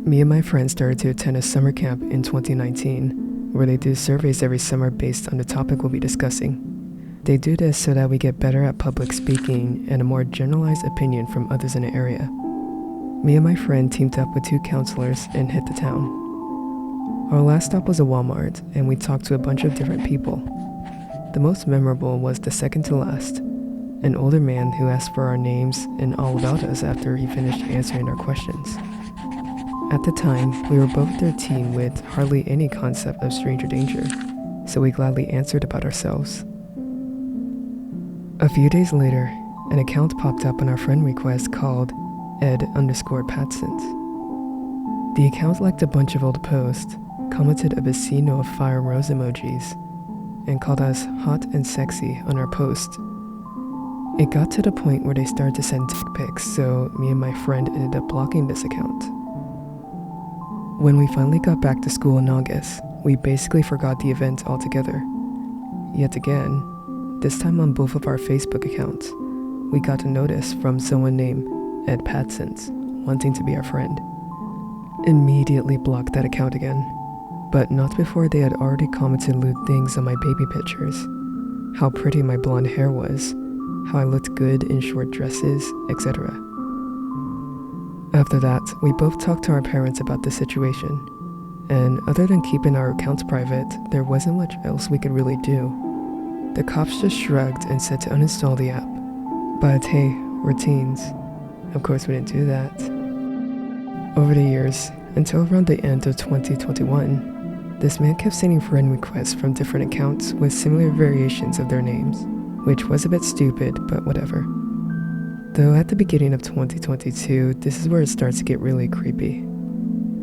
Me and my friends started to attend a summer camp in 2019, where they do surveys every summer based on the topic we'll be discussing. They do this so that we get better at public speaking and a more generalized opinion from others in the area. Me and my friend teamed up with 2 counselors and hit the town. Our last stop was a Walmart, and we talked to a bunch of different people. The most memorable was the second to last, an older man who asked for our names and all about us after he finished answering our questions. At the time, we were both 13 with hardly any concept of stranger danger, so we gladly answered about ourselves. A few days later, an account popped up on our friend request called Ed_Patsons. The account liked a bunch of old posts, commented a bacino of fire rose emojis, and called us hot and sexy on our post. It got to the point where they started to send dick pics, so me and my friend ended up blocking this account. When we finally got back to school in August, we basically forgot the event altogether. Yet again, this time on both of our Facebook accounts, we got a notice from someone named Ed Patsons wanting to be our friend. Immediately blocked that account again, but not before they had already commented lewd things on my baby pictures, how pretty my blonde hair was, how I looked good in short dresses, etc. After that, we both talked to our parents about the situation, and other than keeping our accounts private, there wasn't much else we could really do. The cops just shrugged and said to uninstall the app. But hey, we're teens. Of course we didn't do that. Over the years, until around the end of 2021, this man kept sending friend requests from different accounts with similar variations of their names, which was a bit stupid, but whatever. Though at the beginning of 2022, this is where it starts to get really creepy.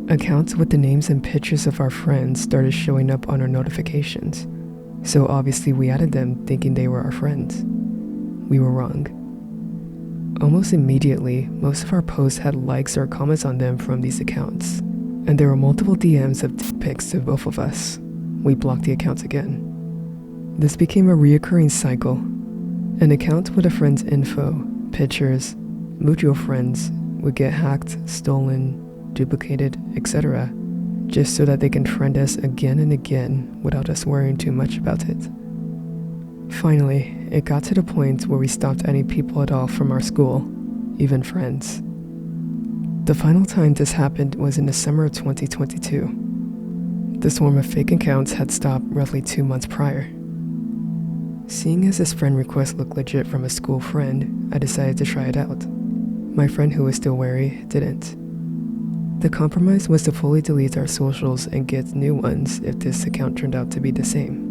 Accounts with the names and pictures of our friends started showing up on our notifications, so obviously we added them thinking they were our friends. We were wrong. Almost immediately, most of our posts had likes or comments on them from these accounts, and there were multiple DMs of dick pics to both of us. We blocked the accounts again. This became a reoccurring cycle. An account with a friend's info, pictures, mutual friends would get hacked, stolen, duplicated, etc., just so that they can friend us again and again without us worrying too much about it. Finally, it got to the point where we stopped adding people at all from our school, even friends. The final time this happened was in the summer of 2022. The swarm of fake accounts had stopped roughly 2 months prior. Seeing as this friend request looked legit from a school friend, I decided to try it out. My friend, who was still wary, didn't. The compromise was to fully delete our socials and get new ones if this account turned out to be the same.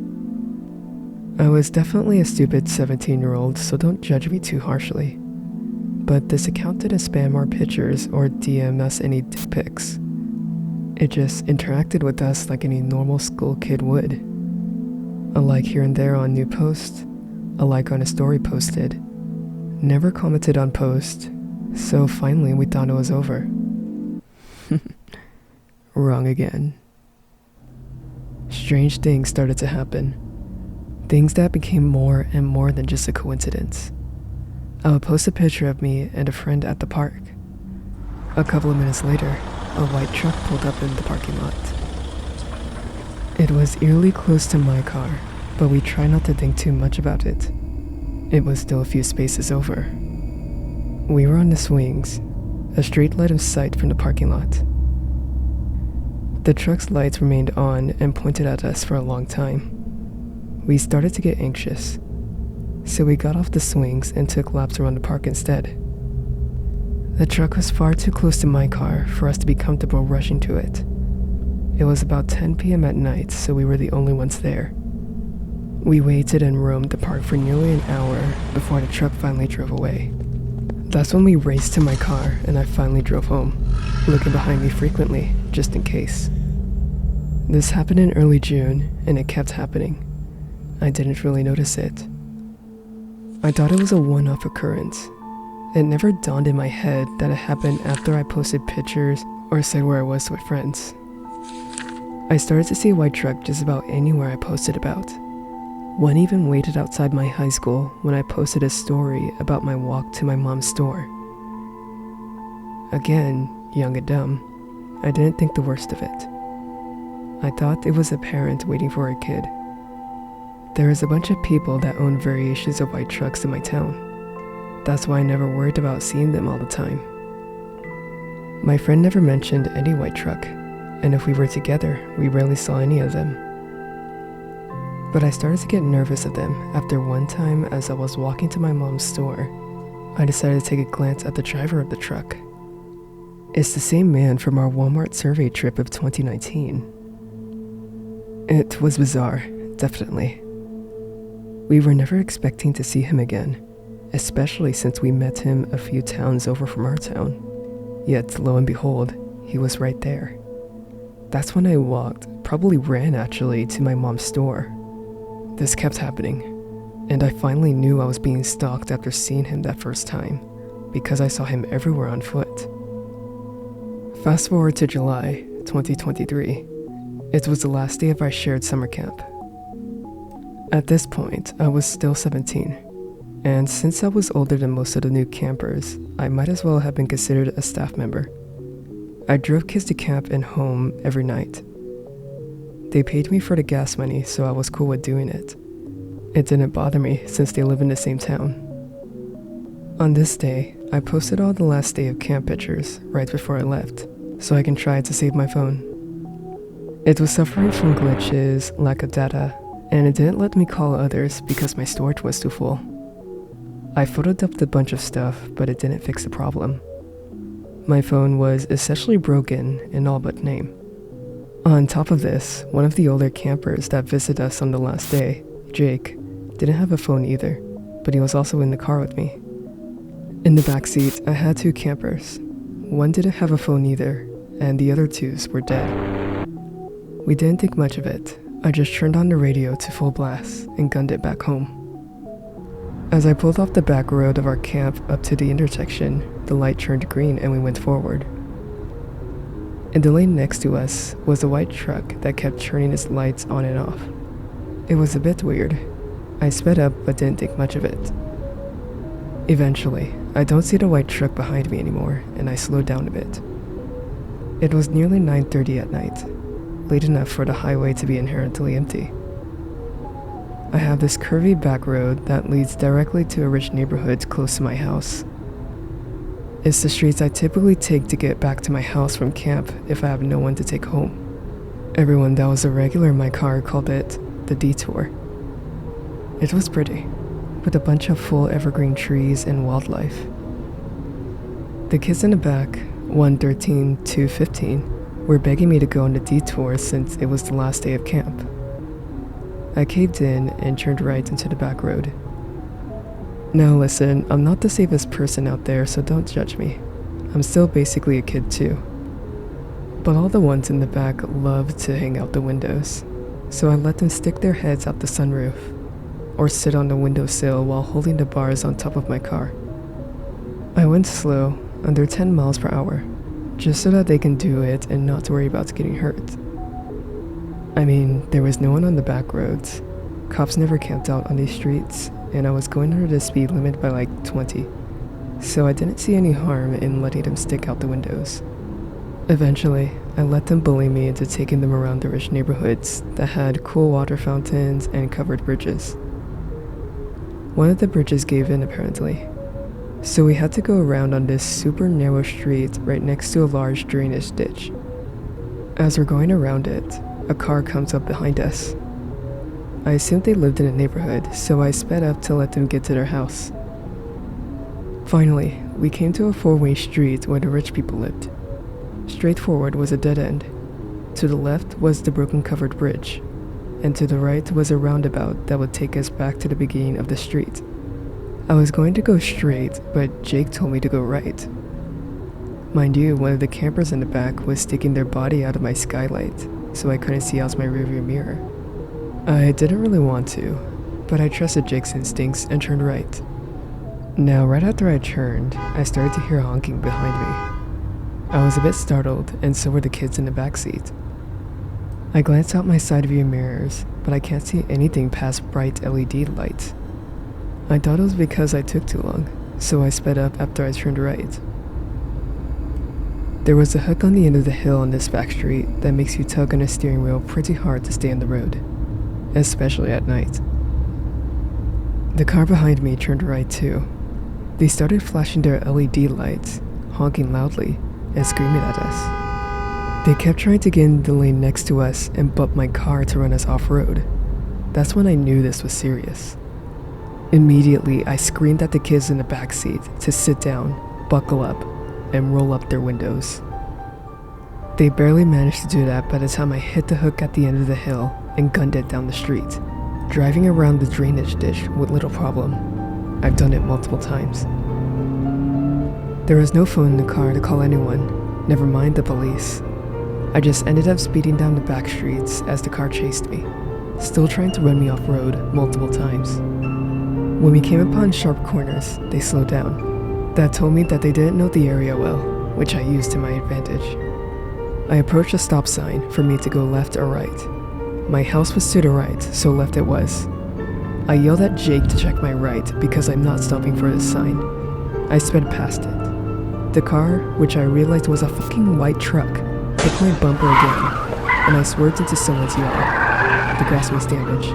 I was definitely a stupid 17-year-old, so don't judge me too harshly. But this account didn't spam our pictures or DM us any dick pics. It just interacted with us like any normal school kid would. A like here and there on new posts, a like on a story posted. Never commented on post, so finally we thought it was over. Wrong again. Strange things started to happen. Things that became more and more than just a coincidence. I would post a picture of me and a friend at the park. A couple of minutes later, a white truck pulled up in the parking lot. It was eerily close to my car, but we tried not to think too much about it. It was still a few spaces over. We were on the swings, a straight line of sight from the parking lot. The truck's lights remained on and pointed at us for a long time. We started to get anxious, so we got off the swings and took laps around the park instead. The truck was far too close to my car for us to be comfortable rushing to it. It was about 10 p.m. at night, so we were the only ones there. We waited and roamed the park for nearly an hour before the truck finally drove away. That's when we raced to my car and I finally drove home, looking behind me frequently, just in case. This happened in early June, and it kept happening. I didn't really notice it. I thought it was a one-off occurrence. It never dawned in my head that it happened after I posted pictures or said where I was with friends. I started to see a white truck just about anywhere I posted about. One even waited outside my high school when I posted a story about my walk to my mom's store. Again, young and dumb, I didn't think the worst of it. I thought it was a parent waiting for a kid. There is a bunch of people that own variations of white trucks in my town. That's why I never worried about seeing them all the time. My friend never mentioned any white truck, and if we were together, we rarely saw any of them. But I started to get nervous of them after one time as I was walking to my mom's store. I decided to take a glance at the driver of the truck. It's the same man from our Walmart survey trip of 2019. It was bizarre, definitely. We were never expecting to see him again, especially since we met him a few towns over from our town. Yet, lo and behold, he was right there. That's when I walked, probably ran actually, to my mom's store. This kept happening, and I finally knew I was being stalked after seeing him that first time, because I saw him everywhere on foot. Fast forward to July 2023. It was the last day of our shared summer camp. At this point, I was still 17, and since I was older than most of the new campers, I might as well have been considered a staff member. I drove kids to camp and home every night. They paid me for the gas money, so I was cool with doing it. It didn't bother me since they live in the same town. On this day, I posted all the last day of camp pictures right before I left, so I can try to save my phone. It was suffering from glitches, lack of data, and it didn't let me call others because my storage was too full. I photodumped a bunch of stuff, but it didn't fix the problem. My phone was essentially broken in all but name. On top of this, one of the older campers that visited us on the last day, Jake, didn't have a phone either, but he was also in the car with me. In the backseat, I had two campers. One didn't have a phone either, and the other two were dead. We didn't think much of it. I just turned on the radio to full blast and gunned it back home. As I pulled off the back road of our camp up to the intersection, the light turned green and we went forward. In the lane next to us was a white truck that kept turning its lights on and off. It was a bit weird. I sped up but didn't think much of it. Eventually, I don't see the white truck behind me anymore and I slowed down a bit. It was nearly 9:30 at night, late enough for the highway to be inherently empty. I have this curvy back road that leads directly to a rich neighborhood close to my house. It's the streets I typically take to get back to my house from camp if I have no one to take home. Everyone that was a regular in my car called it the detour. It was pretty, with a bunch of full evergreen trees and wildlife. The kids in the back, 1 13, 2 15, were begging me to go on the detour since it was the last day of camp. I caved in and turned right into the back road. Now listen, I'm not the safest person out there, so don't judge me. I'm still basically a kid too. But all the ones in the back love to hang out the windows, so I let them stick their heads out the sunroof, or sit on the windowsill while holding the bars on top of my car. I went slow, under 10 miles per hour, just so that they can do it and not worry about getting hurt. I mean, there was no one on the back roads. Cops never camped out on these streets, and I was going under the speed limit by like 20, so I didn't see any harm in letting them stick out the windows. Eventually, I let them bully me into taking them around the rich neighborhoods that had cool water fountains and covered bridges. One of the bridges gave in apparently, so we had to go around on this super narrow street right next to a large drainage ditch. As we're going around it, a car comes up behind us. I assumed they lived in a neighborhood, so I sped up to let them get to their house. Finally, we came to a four-way street where the rich people lived. Straight forward was a dead end. To the left was the broken covered bridge, and to the right was a roundabout that would take us back to the beginning of the street. I was going to go straight, but Jake told me to go right. Mind you, one of the campers in the back was sticking their body out of my skylight, so I couldn't see out my rearview mirror. I didn't really want to, but I trusted Jake's instincts and turned right. Now, right after I turned, I started to hear honking behind me. I was a bit startled, and so were the kids in the backseat. I glanced out my side view mirrors, but I can't see anything past bright LED lights. I thought it was because I took too long, so I sped up after I turned right. There was a hook on the end of the hill on this back street that makes you tug on a steering wheel pretty hard to stay on the road, especially at night. The car behind me turned right too. They started flashing their LED lights, honking loudly, and screaming at us. They kept trying to get in the lane next to us and bump my car to run us off-road. That's when I knew this was serious. Immediately, I screamed at the kids in the back seat to sit down, buckle up, and roll up their windows. They barely managed to do that by the time I hit the hook at the end of the hill and gunned it down the street, driving around the drainage ditch with little problem. I've done it multiple times. There was no phone in the car to call anyone, never mind the police. I just ended up speeding down the back streets as the car chased me, still trying to run me off-road multiple times. When we came upon sharp corners, they slowed down. That told me that they didn't know the area well, which I used to my advantage. I approached a stop sign for me to go left or right. My house was to the right, so left it was. I yelled at Jake to check my right because I'm not stopping for this sign. I sped past it. The car, which I realized was a fucking white truck, hit my bumper again, and I swerved into someone's yard. The grass was damaged.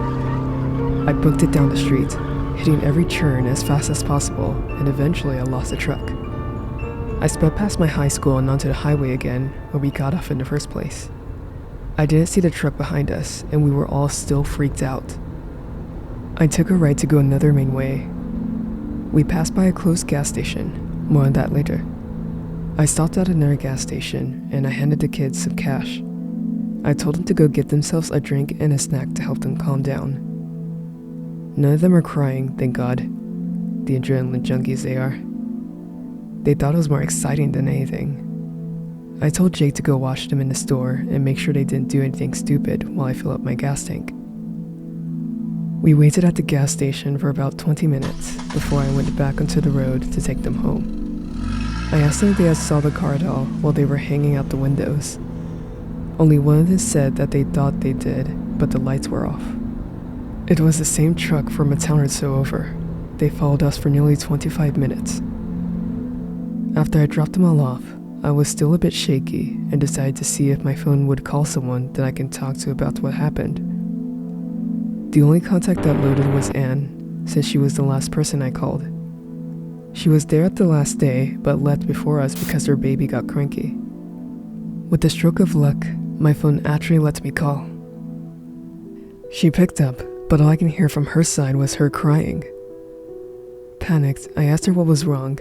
I booked it down the street, hitting every turn as fast as possible, and eventually I lost the truck. I sped past my high school and onto the highway again, where we got off in the first place. I didn't see the truck behind us, and we were all still freaked out. I took a right to go another main way. We passed by a closed gas station, more on that later. I stopped at another gas station, and I handed the kids some cash. I told them to go get themselves a drink and a snack to help them calm down. None of them are crying, thank God. The adrenaline junkies they are. They thought it was more exciting than anything. I told Jake to go watch them in the store and make sure they didn't do anything stupid while I fill up my gas tank. We waited at the gas station for about 20 minutes before I went back onto the road to take them home. I asked them if they had saw the car at all while they were hanging out the windows. Only one of them said that they thought they did, but the lights were off. It was the same truck from a town or so over. They followed us for nearly 25 minutes. After I dropped them all off, I was still a bit shaky and decided to see if my phone would call someone that I can talk to about what happened. The only contact that loaded was Anne, since she was the last person I called. She was there at the last day, but left before us because her baby got cranky. With the stroke of luck, my phone actually lets me call. She picked up, but all I can hear from her side was her crying. Panicked, I asked her what was wrong,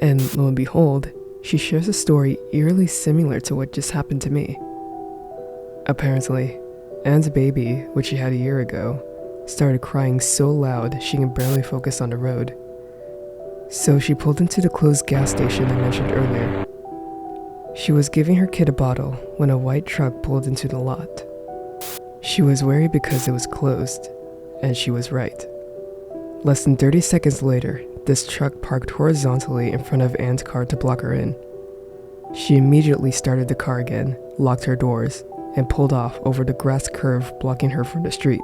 and lo and behold, she shares a story eerily similar to what just happened to me. Apparently, Anne's baby, which she had a year ago, started crying so loud she can barely focus on the road. So she pulled into the closed gas station I mentioned earlier. She was giving her kid a bottle when a white truck pulled into the lot. She was worried because it was closed, and she was right. Less than 30 seconds later, this truck parked horizontally in front of Anne's car to block her in. She immediately started the car again, locked her doors, and pulled off over the grass curve blocking her from the street.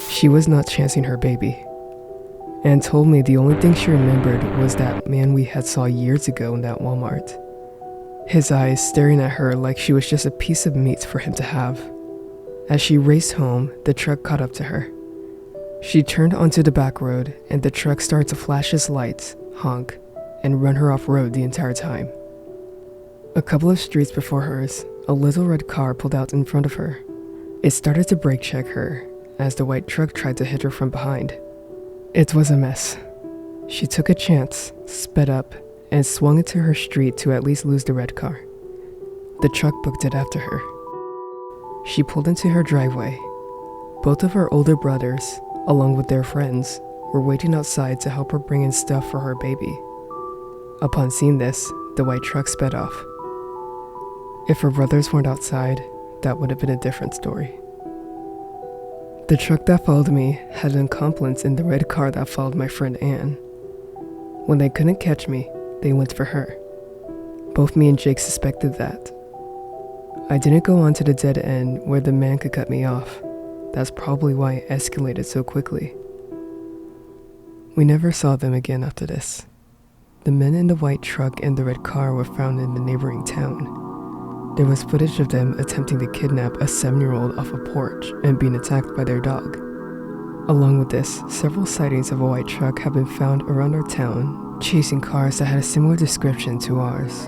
She was not chancing her baby. Anne told me the only thing she remembered was that man we had saw years ago in that Walmart. His eyes staring at her like she was just a piece of meat for him to have. As she raced home, the truck caught up to her. She turned onto the back road, and the truck started to flash its lights, honk, and run her off-road the entire time. A couple of streets before hers, a little red car pulled out in front of her. It started to brake check her, as the white truck tried to hit her from behind. It was a mess. She took a chance, sped up, and swung into her street to at least lose the red car. The truck booked it after her. She pulled into her driveway. Both of her older brothers, along with their friends, were waiting outside to help her bring in stuff for her baby. Upon seeing this, the white truck sped off. If her brothers weren't outside, that would have been a different story. The truck that followed me had an accomplice in the red car that followed my friend Anne. When they couldn't catch me, they went for her. Both me and Jake suspected that. I didn't go on to the dead end where the man could cut me off. That's probably why it escalated so quickly. We never saw them again after this. The men in the white truck and the red car were found in the neighboring town. There was footage of them attempting to kidnap a 7-year-old off a porch and being attacked by their dog. Along with this, several sightings of a white truck have been found around our town, chasing cars that had a similar description to ours.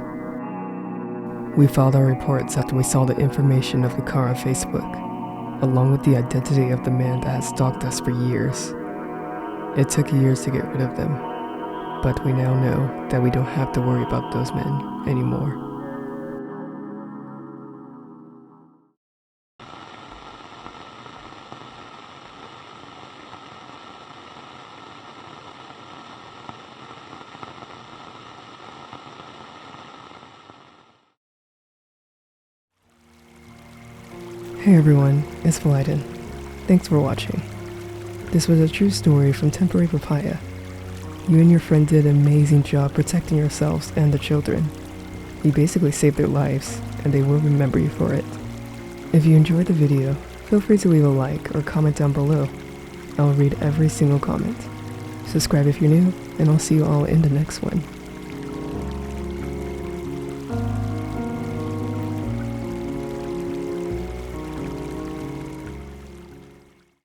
We filed our reports after we saw the information of the car on Facebook, along with the identity of the man that had stalked us for years. It took years to get rid of them, but we now know that we don't have to worry about those men anymore. Hey everyone, it's Validen. Thanks for watching. This was a true story from Temporary Papaya. You and your friend did an amazing job protecting yourselves and the children. You basically saved their lives, and they will remember you for it. If you enjoyed the video, feel free to leave a like or comment down below. I'll read every single comment. Subscribe if you're new, and I'll see you all in the next one.